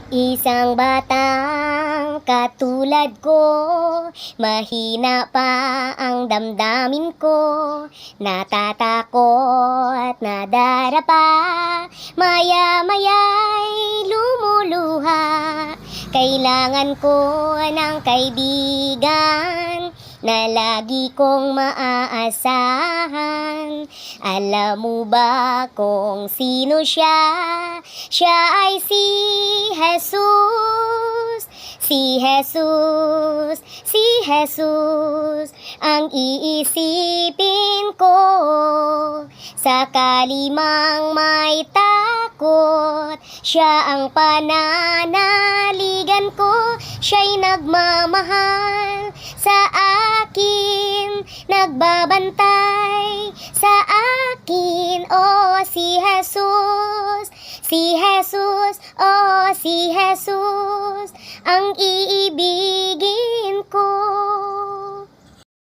Isang batang katulad ko, mahina pa ang damdamin ko, natatakot, nadarapa, maya-maya'y lumuluha. Kailangan ko ng kaibigan na lagi kong maaasahan. Alam mo ba kung sino siya? Siya ay si Jesus. Si Jesus, si Jesus ang iisipin ko. Sakali mang may takot, siya ang pananaligan ko. Siya'y nagmamahal sa akin, nagbabantay sa akin. Oh, si Jesus, si Jesus, oh, si Jesus ang iibigin ko.